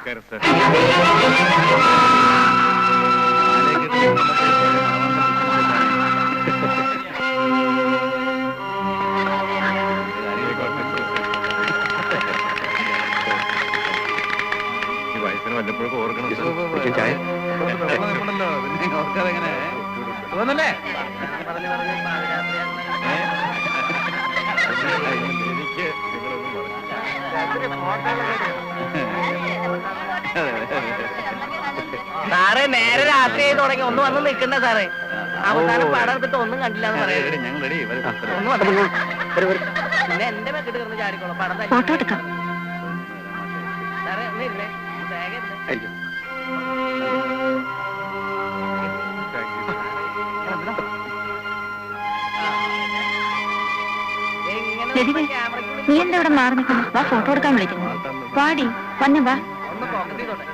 നമസ്കാരം സാർ. ഈ വയസ്സിന് വല്ലപ്പോഴൊക്കെ ഓർക്കണം ചായ ഓർക്കാതെങ്ങനെ തോന്നല്ലേ? എനിക്ക് നിങ്ങളൊന്നും സാറേ നേരെ രാത്രി ആയി തുടങ്ങി ഒന്ന് വന്ന് നിൽക്കണ്ട സാറേ. അവസാനം പടം എടുത്തിട്ട് ഒന്നും കണ്ടില്ല എന്ന് പറയാം. പിന്നെ എന്റെ വെക്കിട്ട് കിടന്ന് ചാടിക്കോളാം. പടം സാറേ ഒന്ന് ഇല്ലേ വേഗം നീ എന്താ ഇവിടെ മാറി നിൽക്കുന്നു? വാ ഫോട്ടോ എടുക്കാൻ വിളിക്കുന്നു. വാടി വന്നെ വാ. ഒന്ന് പോക്കറ്റ് ചെയ്തോട്ടെ.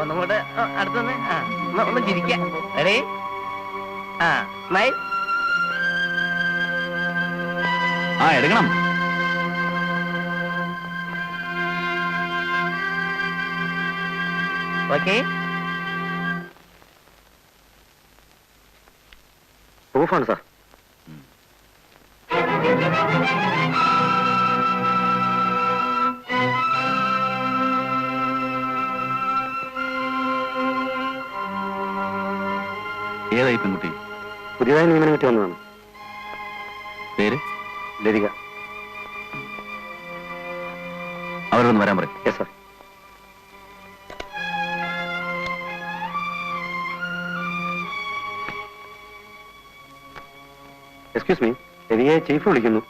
ഒന്നും കൂടെ അടുത്തുനിന്ന് ഒന്ന് ചിരിക്കാം. റെഡി? സ്മൈൽ. എടുക്കണം. ഓക്കെ. പ്രൂഫാണ് സാർ. ഏതായി പെൺകുട്ടി? പുതിയതായി നിയമനം കിട്ടി വന്നതാണ്. പേര്? ലതിക. അവരൊന്ന് വരാൻ പറയും. Yes sir. എക്സ്ക്യൂസ് മീ, ലതികയെ ചീഫ് വിളിക്കുന്നു.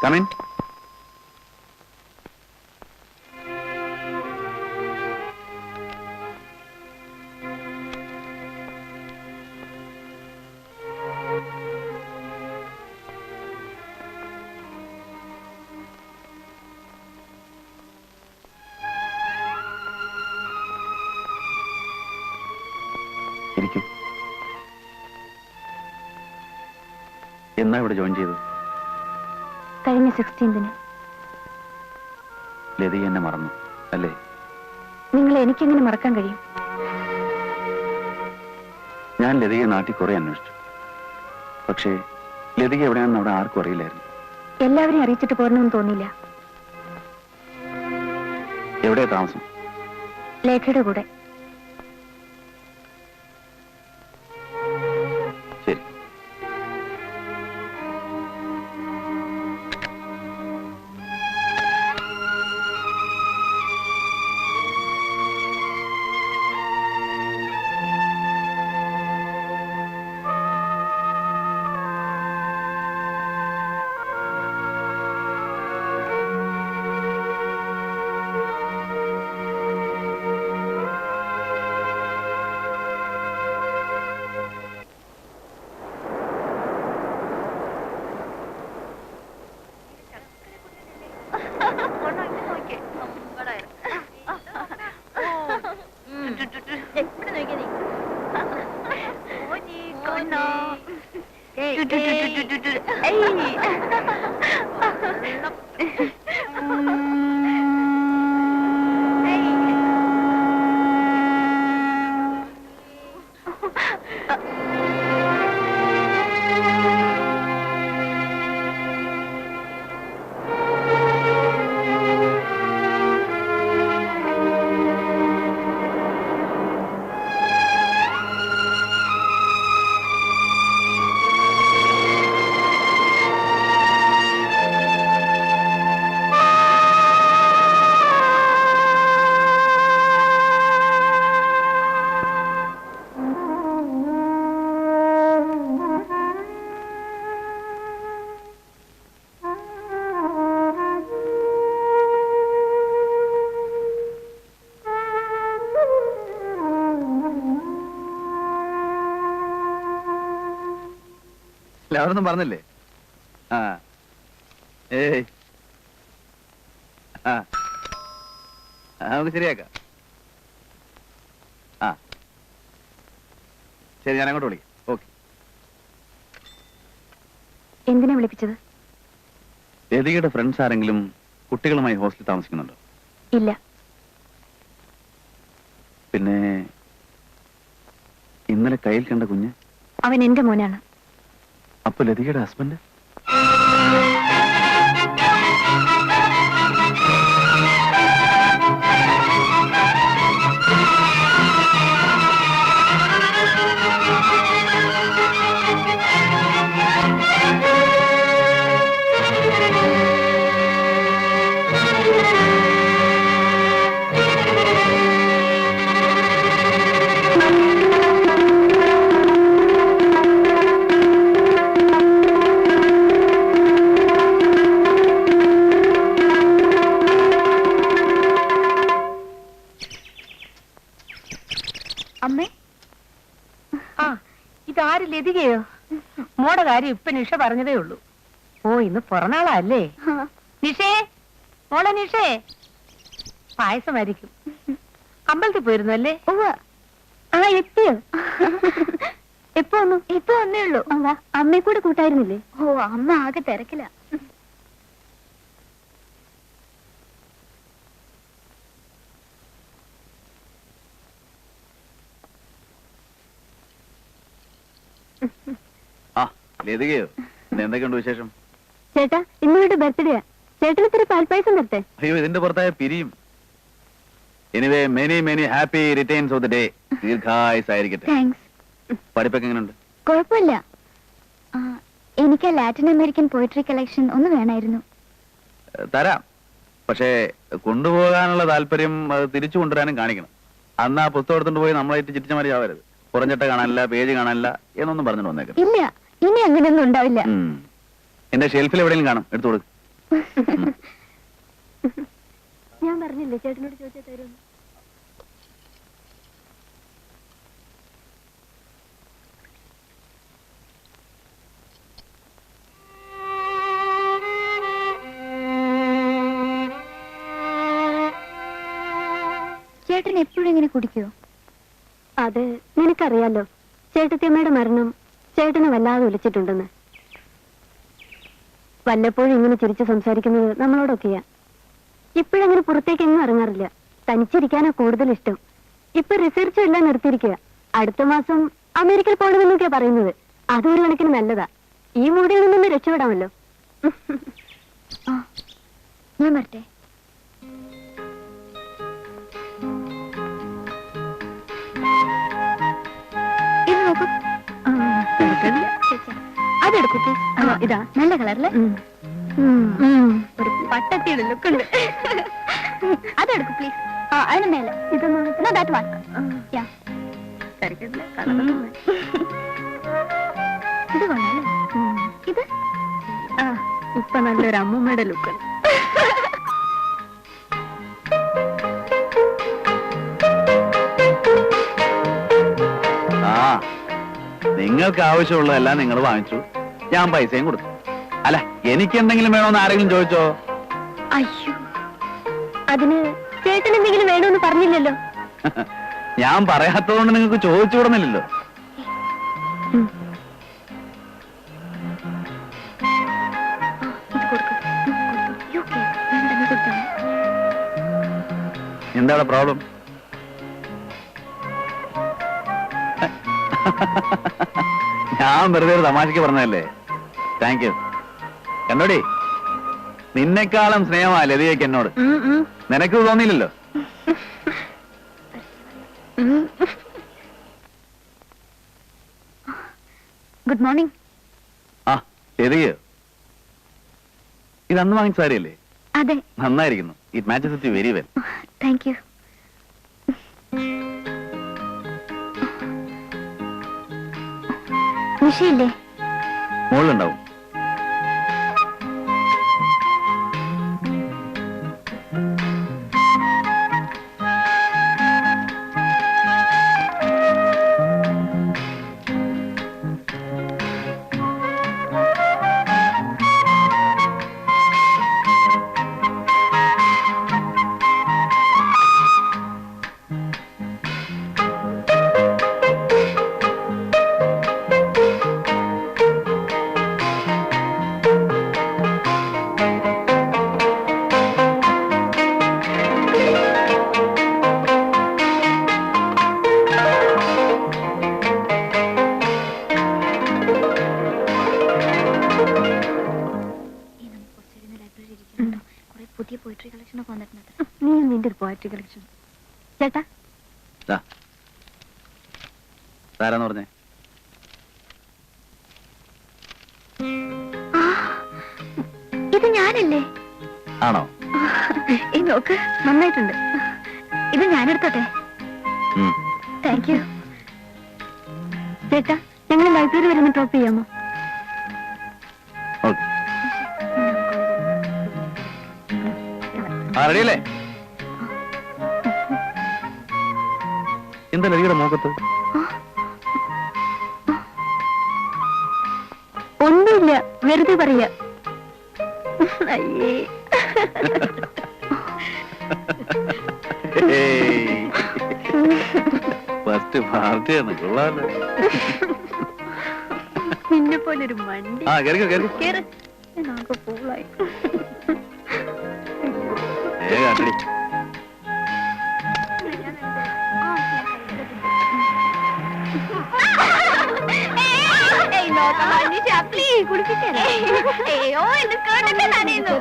Come in. ഇരിക്കും. എന്നാ ഇവിടെ ജോയിൻ ചെയ്തത്? കഴിഞ്ഞ 16-ന്. ലതിക എന്നെ മറന്നു അല്ലേ? നിങ്ങൾ എനിക്കെങ്ങനെ മറക്കാൻ കഴിയും? ഞാൻ ലതിക നാട്ടിൽ കുറെ അന്വേഷിച്ചു. പക്ഷേ ലതിക എവിടെയാണെന്ന് അവിടെ ആർക്കും അറിയില്ലായിരുന്നു. എല്ലാവരെയും അറിയിച്ചിട്ട് പോരണമെന്ന് തോന്നിയില്ല. എവിടെയാ താമസം? ലേഖയുടെ കൂടെ. ശരി. അവരൊന്നും പറഞ്ഞില്ലേ? ആ ഏയ് ആ നമുക്ക് ശരിയാക്കാം. ആ ശരി, ഞാൻ അങ്ങോട്ട് വിളിക്കാം. ഓക്കെ. എന്തിനാ വിളിപ്പിച്ചത്? ലതികയുടെ ഫ്രണ്ട്സ് ആരെങ്കിലും കുട്ടികളുമായി ഹോസ്റ്റലിൽ താമസിക്കുന്നുണ്ടോ? ഇല്ല. പിന്നെ ഇന്നലെ കയ്യിൽ കണ്ട കുഞ്ഞ്? അവൻ എന്റെ മോനാണ്. അപ്പൊ ലതികയുടെ ഹസ്ബൻഡ്? അമ്മേ, ആ ഇതാര് ലതികയോ? മോടെ കാര്യം ഇപ്പൊ നിഷ പറഞ്ഞതേ ഉള്ളൂ. ഓ ഇന്ന് പിറന്നാളല്ലേ? നിഷേ, മോളെ നിഷേ, പായസമായിരിക്കും. അമ്പലത്തിൽ പോയിരുന്നു അല്ലേ? ആ എത്തിയോ? എപ്പോ വന്നു? ഇപ്പൊ വന്നേ ഉള്ളൂ. അമ്മയെ കൂടെ കൂട്ടായിരുന്നില്ലേ? ഓ, അമ്മ ആകെ തിരക്കില്ല. ആ ലതികയോ? എന്തൊക്കെയുണ്ട് വിശേഷം? ചേട്ടാ, ഇന്നിവിടെ ബർത്ത്ഡേയാ. ചേട്ടന് ഇത്തിരി പാൽപ്പായസം തരട്ടെ? അയ്യോ, ഇതിന്റെ പുറത്തായ പിരിയും. Anyway many many happy returns of the day. ദീർഘായുസ്സായിരിക്കട്ടെ. താങ്ക്സ്. പഠിപ്പൊക്കെ എങ്ങനെയുണ്ട്? കുഴപ്പമില്ല. എനിക്ക് ലാറ്റിൻ അമേരിക്കൻ പോയിട്രി കളക്ഷൻ ഒന്ന് വേണമായിരുന്നു. തരാം. പക്ഷേ കൊണ്ടുപോകാനുള്ള താല്പര്യം അത് തിരിച്ചു കൊണ്ടുവരാനും കാണിക്കണം. അന്ന് ആ പുസ്തകം എടുത്തോണ്ട് പോയി നമ്മളായിട്ട് ചിരിച്ചമാരി ആവരുത്. കുറഞ്ഞിട്ട് കാണാനില്ല, പേജ് കാണാനില്ല എന്നൊന്നും പറഞ്ഞു വന്നേക്കും. ഇല്ല, ഇനി അങ്ങനെയൊന്നും ഉണ്ടാവില്ല. എന്റെ ഷെൽഫിൽ എവിടെയെങ്കിലും കാണും, എടുത്തു കൊടുക്കും. ഞാൻ പറഞ്ഞില്ലേ ചേട്ടനോട് ചോദിച്ചാൽ തരുമെന്ന്. ചേട്ടൻ എപ്പോഴും ഇങ്ങനെ കുടിക്കുവോ? അത് നിനക്കറിയാലോ, ചേട്ടത്തിയമ്മയുടെ മരണം ചേട്ടനെ വല്ലാതെ വിളിച്ചിട്ടുണ്ടെന്ന്. വല്ലപ്പോഴും ഇങ്ങനെ ചിരിച്ചു സംസാരിക്കുന്നത് നമ്മളോടൊക്കെയാ. ഇപ്പോഴങ്ങനെ പുറത്തേക്ക് എങ്ങും ഇറങ്ങാറില്ല. തനിച്ചിരിക്കാനാ കൂടുതൽ ഇഷ്ടം. ഇപ്പൊ റിസർച്ചും എല്ലാം നിർത്തിയിരിക്കുക. അടുത്ത മാസം അമേരിക്കയിൽ പോകണമെന്നൊക്കെയാ പറയുന്നത്. അതൊരു കണക്കിന് നല്ലതാ. ഈ മൂടിൽ നിന്നൊന്ന് രക്ഷപ്പെടാമല്ലോ. ഞാൻ വരട്ടെ. ഇത് നോക്കൂ. അതെടുക്കൂ പ്ലീസ്. ഇതാ നല്ല കളറില് ഒരു പട്ടത്തിയുടെ ലുക്ക് ഉണ്ട്. അതെടുക്കൂ പ്ലീസ്. അതിന് മേലെ ഇതൊന്നും ദാറ്റ് വൺ. ഇത് കൊള്ളാല്ലേ? ഇത് ഇപ്പൊ നല്ലൊരു അമ്മൂമ്മയുടെ ലുക്ക്. ആ നിങ്ങൾക്ക് ആവശ്യമുള്ളതെല്ലാം നിങ്ങൾ വാങ്ങിച്ചു, ഞാൻ പൈസയും കൊടുത്തു. അല്ല, എനിക്ക് എന്തെങ്കിലും വേണമെന്ന് ആരെങ്കിലും ചോദിച്ചോ? അയ്യോ, അതിന് ചേട്ടൻ എന്തെങ്കിലും വേണമെന്ന് പറഞ്ഞില്ലല്ലോ. ഞാൻ പറയാത്തതുകൊണ്ട് നിങ്ങൾക്ക് ചോദിച്ചു വിടുന്നില്ലല്ലോ. എന്താണ് പ്രോബ്ലം? ഞാൻ വെറുതെ ഒരു തമാശക്ക് പറഞ്ഞതല്ലേ. Thank you. എന്നോടി, നിന്നെക്കാളും സ്നേഹമാ ലതികയ്ക്ക് എന്നോട്. നിനക്ക് തോന്നിയില്ലല്ലോ. Good morning. ആ ലതികയോ? ഇതന്ന് വാങ്ങിച്ച സാരിയല്ലേ? അതെ. നന്നായിരിക്കുന്നു. It matches with you very well. Thank you. നിഷയില്ലേ? മുകളിലുണ്ടാവും. Latest collection. ചേട്ടാ ആരാന്ന് പറഞ്ഞേ? ഇത് ഞാനല്ലേ? ആണോ? ഈ നോക്ക്, നന്നായിട്ടുണ്ട്. ഇത് ഞാനെടുത്തോട്ടെ? Thank you. ചേട്ടാ, ഞങ്ങൾ ലൈബ്രറി വരെ ഒന്ന് ഡ്രോപ്പ് ചെയ്യാമോ? റെഡിയല്ലേ? എന്താ ലതികയുടെ മോക്കത്ത്? ഒന്നുമില്ല, വെറുതെ പറയാ. അയ്യേ. ഫസ്റ്റ് പാർട്ടിയാണ്, കൊള്ളാലോ. നിന്നെ പോലൊരു മണ്ടി. കേറ്. ഞാനാകെ പൂളായി. അയ്യോ, എന്റെ സ്കേർട്ടൊക്കെ നനയുന്നു.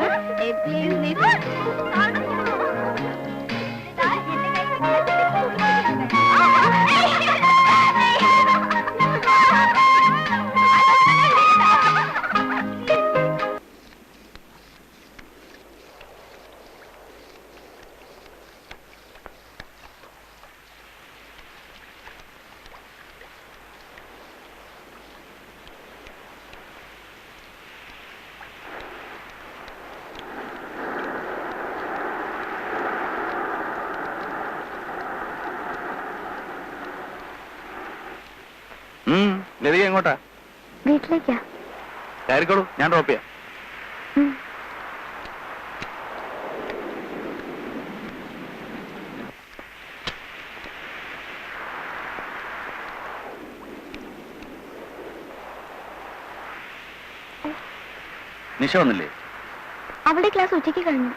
ലതിക എങ്ങോട്ടാ? വീട്ടിലേക്കാ. കയറിക്കോളൂ, ഞാൻ ഡ്രോപ്പ് ചെയ്യാം. നിഷ വന്നില്ലേ? അവിടെ ക്ലാസ് ഉച്ചയ്ക്ക് കഴിഞ്ഞു.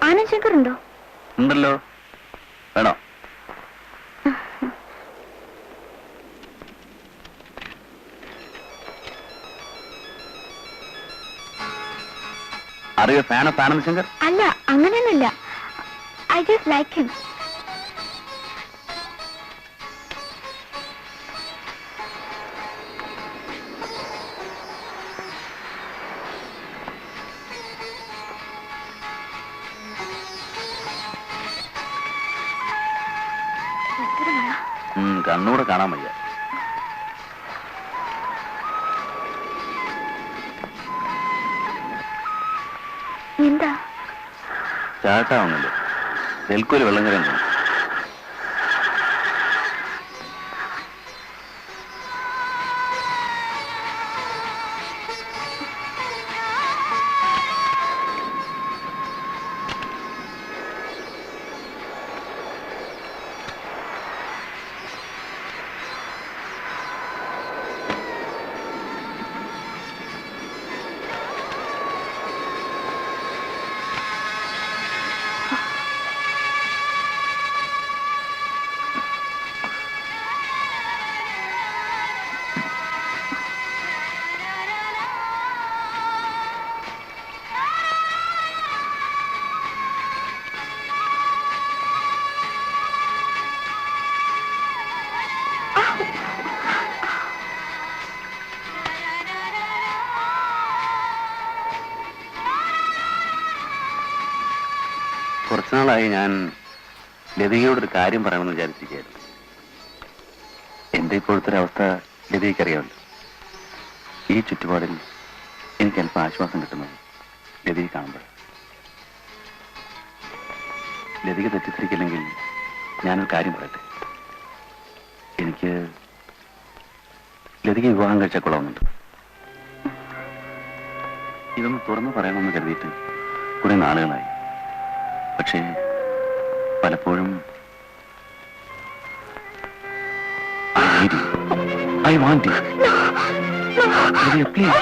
ആനന്ദ് ശങ്കർ ഉണ്ടോ? ഉണ്ടല്ലോ. വേണോ? അറിയോ ഫാൻ ഓഫ് ആനന്ദ് ശങ്കർ? അല്ല, അങ്ങനെയൊന്നുമില്ല. I just like him. കണ്ണൂടെ കാണാൻ വയ്യ. എന്താ ചാട്ടാവുന്നില്ലേ? നെൽക്കൂല് വെള്ളം കയറി. കുറച്ചുനാളായി ഞാൻ ലതികയോടൊരു കാര്യം പറയണമെന്ന് വിചാരിച്ചിരിക്കുകയായിരുന്നു. എന്റെ ഇപ്പോഴത്തെ ഒരു അവസ്ഥ ലതികയ്ക്കറിയാമല്ലോ. ഈ ചുറ്റുപാടിൽ എനിക്ക് അല്പം ആശ്വാസം കിട്ടുന്നത് ലതിക കാണുമ്പോൾ. ലതിക തെറ്റിദ്ധരിക്കില്ലെങ്കിൽ ഞാനൊരു കാര്യം പറയട്ടെ. എനിക്ക് ലതിക വിവാഹം കഴിച്ചാൽ കൊള്ളാവുന്നുണ്ട്. ഇതൊന്ന് തുറന്നു പറയണമെന്ന് കരുതിയിട്ട് കുറെ നാളുകളായി. പക്ഷേ പലപ്പോഴും I want you. Please.